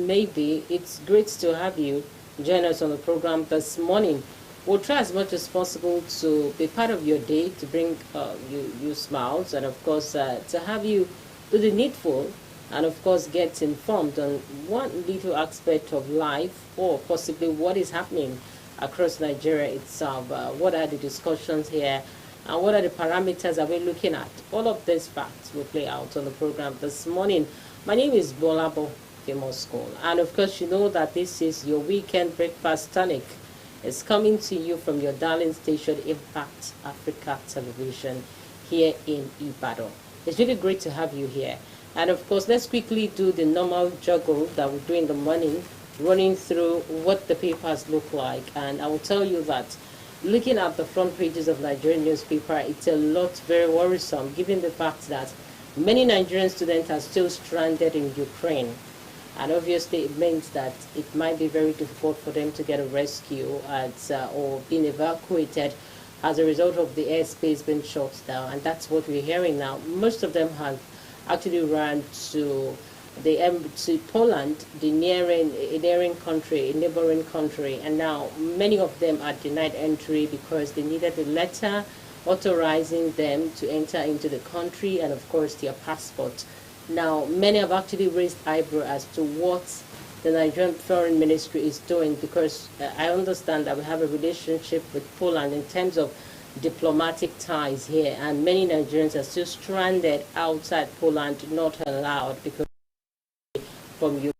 Maybe it's great to have you join us on the program this morning. We'll try as much as possible to be part of your day, to bring you smiles, and of course to have you do the needful, and of course get informed on one little aspect of life, or possibly what is happening across Nigeria itself. What are the discussions here, and what are the parameters that we're looking at? All of these facts will play out on the program this morning. My name is Bolabo Famous School, and of course you know that this is your weekend breakfast tonic. It's coming to you from your darling station Impact Africa Television here in Ibadan. It's really great to have you here. And of course, let's quickly do the normal juggle that we do in the morning, running through what the papers look like. And I will tell you that looking at the front pages of Nigerian newspaper, it's a lot very worrisome, given the fact that many Nigerian students are still stranded in Ukraine. And obviously it means that it might be very difficult for them to get a rescue or being evacuated as a result of the airspace being shut down. And that's what we're hearing now. Most of them have actually run to Poland, the neighboring country, and now many of them are denied entry because they needed a letter authorizing them to enter into the country, and of course their passport. Now, many have actually raised eyebrow as to what the Nigerian Foreign Ministry is doing, because I understand that we have a relationship with Poland in terms of diplomatic ties here, and many Nigerians are still stranded outside Poland, not allowed because from Ukraine.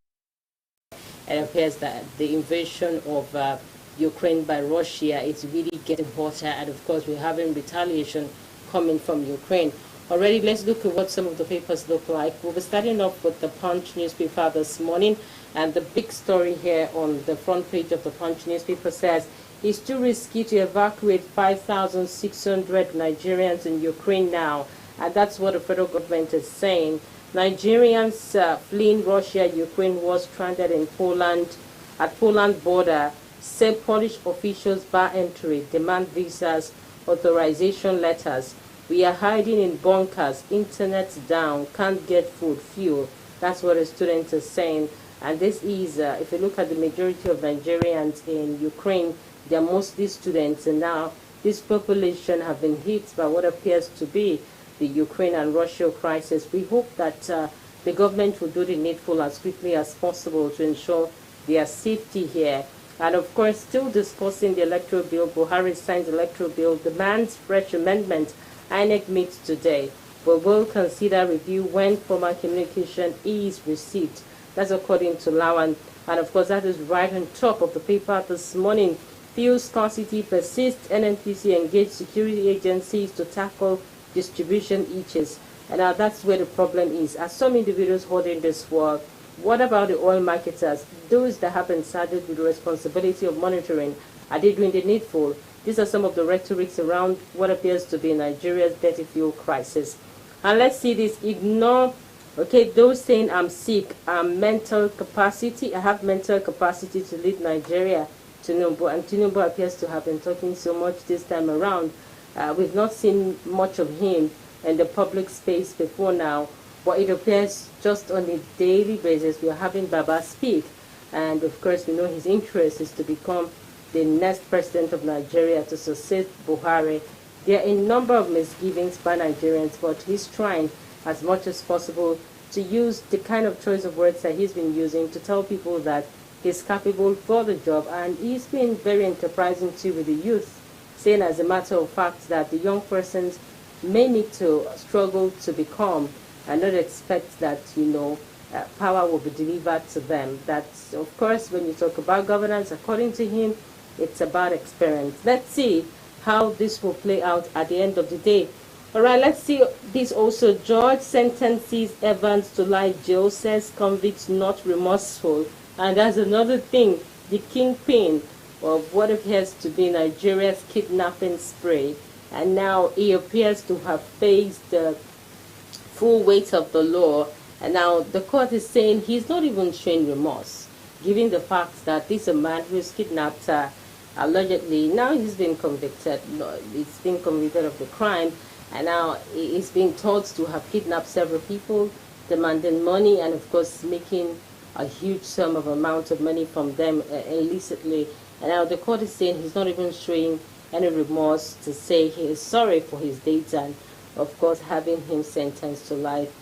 It appears that the invasion of Ukraine by Russia is really getting hotter, and of course we're having retaliation coming from Ukraine. Already, let's look at what some of the papers look like. We'll be starting off with the Punch newspaper this morning, and the big story here on the front page of the Punch newspaper says, it's too risky to evacuate 5,600 Nigerians in Ukraine now, and that's what the federal government is saying. Nigerians fleeing Russia, Ukraine was stranded in Poland, at Poland border, say Polish officials bar entry, demand visas, authorization letters. We are hiding in bunkers, internet's down, can't get food, fuel. That's what the students are saying. And this is, if you look at the majority of Nigerians in Ukraine, they're mostly students. And now this population have been hit by what appears to be the Ukraine and Russia crisis. We hope that the government will do the needful as quickly as possible to ensure their safety here. And of course, still discussing the electoral bill, Buhari signs electoral bill, demands fresh amendments. INEC meets today. We will consider review when formal communication is received. That's according to Lawan. And of course, that is right on top of the paper this morning. Fuel scarcity persists. NNPC engaged security agencies to tackle distribution issues. And now that's where the problem is. As some individuals holding this world, what about the oil marketers? Those that have been saddled with the responsibility of monitoring, are they doing the needful? These are some of the rhetorics around what appears to be Nigeria's dirty fuel crisis. And let's see this. Ignore, okay, those saying I'm sick, I'm mental capacity, I have mental capacity to lead Nigeria, Tinubu. And Tinubu appears to have been talking so much this time around. We've not seen much of him in the public space before now, but it appears just on a daily basis we are having Baba speak. And of course, we know his interest is to become the next president of Nigeria to succeed Buhari. There are a number of misgivings by Nigerians, but he's trying as much as possible to use the kind of choice of words that he's been using to tell people that he's capable for the job. And he's been very enterprising too with the youth, saying as a matter of fact that the young persons may need to struggle to become and not expect that, power will be delivered to them. That's, of course, when you talk about governance, according to him, it's about experience. Let's see how this will play out at the end of the day. All right, let's see this also. George sentences Evans to life jail, says convicts not remorseful. And that's another thing, the kingpin of what appears to be Nigeria's kidnapping spree. And now he appears to have faced the full weight of the law. And now the court is saying he's not even showing remorse, given the fact that this is a man who is kidnapped allegedly. Now he's been convicted. He's been convicted of the crime, and now he's being thought to have kidnapped several people, demanding money, and of course making a huge sum of amount of money from them illicitly. And now the court is saying he's not even showing any remorse to say he is sorry for his deeds, and of course having him sentenced to life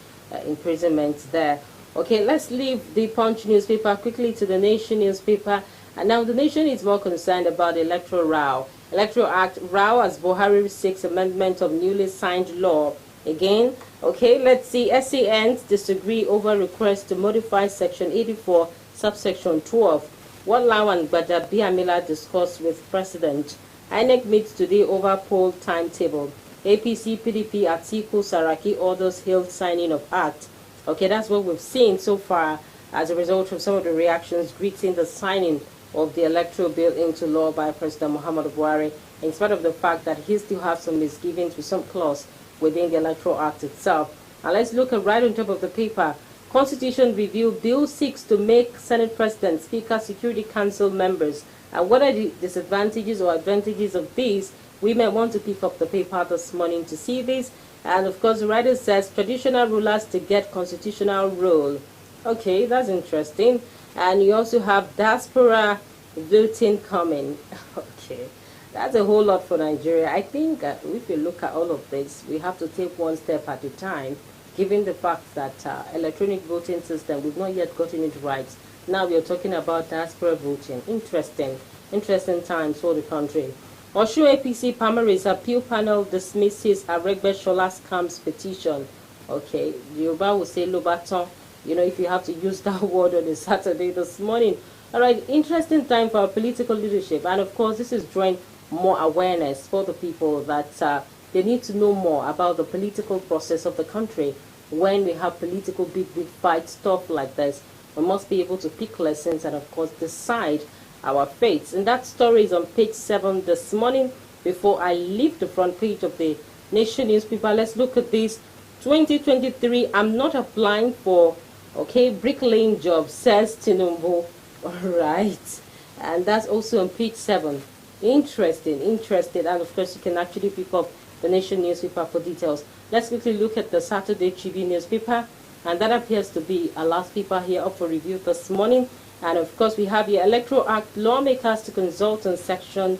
imprisonment there. Okay, let's leave the Punch newspaper quickly to the Nation newspaper. And now the Nation is more concerned about the Electoral Row. Electoral Act Row as Buhari seeks amendment of newly signed law. Again, okay, let's see. SANs disagree over request to modify Section 84, subsection 12. What Lawan Gbadabiamila discussed with President. INEC meets today over poll timetable. APC, PDP, Atiku, Saraki orders hailed signing of act. Okay, that's what we've seen so far as a result of some of the reactions greeting the signing of the electoral bill into law by President Muhammadu Buhari, in spite of the fact that he still has some misgivings with some clause within the Electoral Act itself. And let's look at right on top of the paper. Constitution Review Bill seeks to make Senate President, Speaker, Security Council members. And what are the disadvantages or advantages of these? We may want to pick up the paper this morning to see this. And of course, the writer says traditional rulers to get constitutional role. Okay, that's interesting. And you also have diaspora voting coming. Okay, that's a whole lot for Nigeria. I think if you look at all of this, we have to take one step at a time, given the fact that electronic voting system, we've not yet gotten it right. Now we are talking about diaspora voting. Interesting times for the country. Oshu APC primaries appeal panel dismisses Aregbesola scams petition. Okay, the Yoruba will say Lobaton. You know, if you have to use that word on a Saturday this morning. All right, interesting time for our political leadership. And of course, this is drawing more awareness for the people that they need to know more about the political process of the country. When we have political big fight stuff like this, we must be able to pick lessons and of course decide our fates. And that story is on page 7 this morning. Before I leave the front page of the Nation newspaper, let's look at this. 2023, I'm not applying for, okay, bricklaying job, says Tinubu. All right. And that's also on page 7. Interesting. And of course, you can actually pick up the Nation newspaper for details. Let's quickly look at the Saturday Tribune newspaper. And that appears to be our last paper here up for review this morning. And of course, we have the Electoral Act lawmakers to consult on section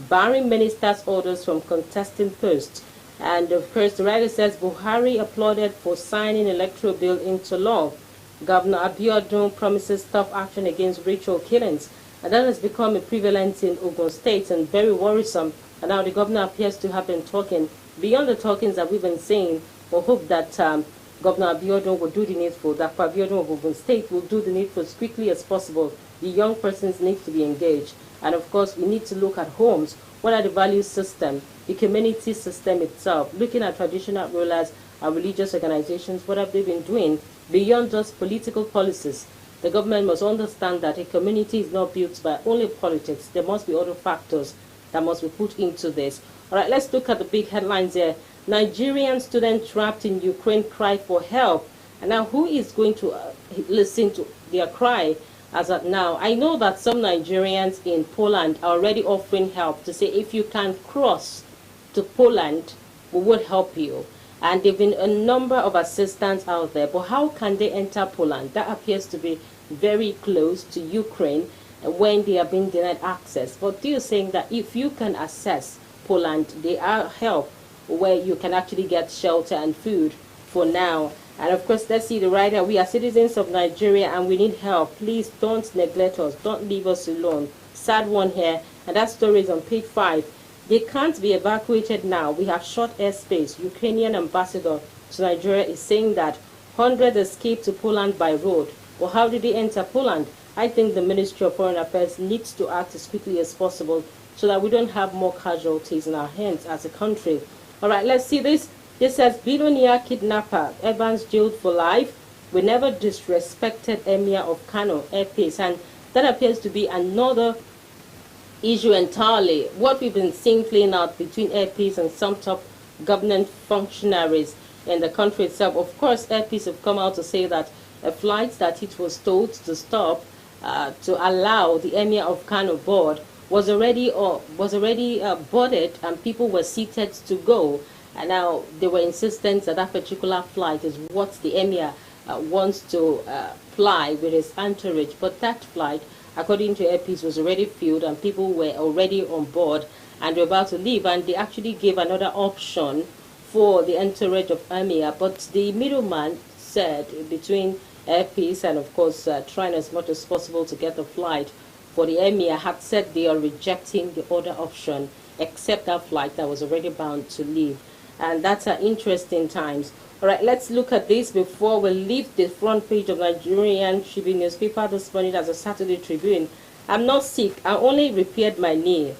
barring ministers' orders from contesting posts. And of course, the writer says Buhari applauded for signing electoral bill into law. Governor Abiodun promises tough action against ritual killings. And that has become a prevalent in Ogun State and very worrisome. And now the governor appears to have been talking beyond the talkings that we've been saying. We hope that Governor Abiodun will do the needful, that Abiodun of Ogun State will do the needful as quickly as possible. The young persons need to be engaged. And of course, we need to look at homes. What are the value system, the community system itself, looking at traditional rulers and religious organizations, what have they been doing beyond just political policies? The government must understand that a community is not built by only politics. There must be other factors that must be put into this. All right, let's look at the big headlines here. Nigerian student trapped in Ukraine cry for help. And now who is going to listen to their cry as of now? I know that some Nigerians in Poland are already offering help to say if you can cross to Poland, we will help you. And there have been a number of assistants out there. But how can they enter Poland? That appears to be very close to Ukraine when they are being denied access. But they are saying that if you can access Poland, there are help where you can actually get shelter and food for now. And of course, let's see the writer. We are citizens of Nigeria and we need help. Please don't neglect us. Don't leave us alone. Sad one here. And that story is on page 5. They can't be evacuated now. We have short airspace. Ukrainian ambassador to Nigeria is saying that hundreds escaped to Poland by road. Well, how did they enter Poland? I think the Ministry of Foreign Affairs needs to act as quickly as possible so that we don't have more casualties in our hands as a country. All right, let's see this. This says, billionaire kidnapper, Evans jailed for life. We never disrespected Emir of Kano, Airpeace. And that appears to be another issue entirely. What we've been seeing playing out between Airpeace and some top government functionaries in the country itself. Of course, Airpeace have come out to say that a flight that it was told to stop to allow the Emir of Kano board was already boarded and people were seated to go. And now they were insistent that that particular flight is what the Emir wants to fly with his entourage, but that flight, according to Air Peace, was already filled and people were already on board and were about to leave, and they actually gave another option for the entourage of Emir, but the middleman said between Air Peace and of course trying as much as possible to get the flight for the Emir, had said they are rejecting the other option except that flight that was already bound to leave. And that's interesting times. All right, let's look at this before we leave the front page of Nigerian Tribune newspaper this morning as a Saturday Tribune. I'm not sick. I only repaired my knee.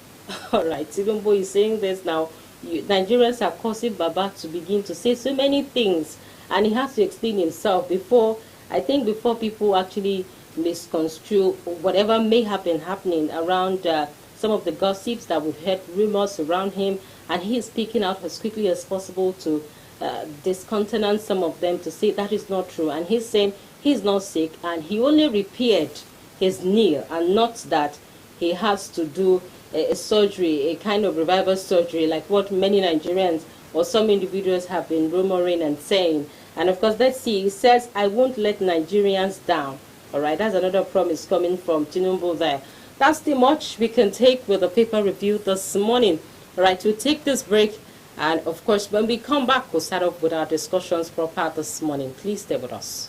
All right, Tinubu is saying this now. Nigerians are causing Baba to begin to say so many things, and he has to explain himself before, I think, before people actually misconstrue whatever may have been happening around some of the gossips that we've heard, rumors around him, and he is speaking out as quickly as possible to discountenance some of them, to say that is not true. And he's saying he's not sick and he only repaired his knee, and not that he has to do a surgery, a kind of revival surgery, like what many Nigerians or some individuals have been rumoring and saying. And of course, let's see, he says, I won't let Nigerians down. All right, that's another promise coming from Tinubu there. That's the much we can take with the paper review this morning. All right, we'll take this break. And of course, when we come back, we'll start off with our discussions proper this morning. Please stay with us.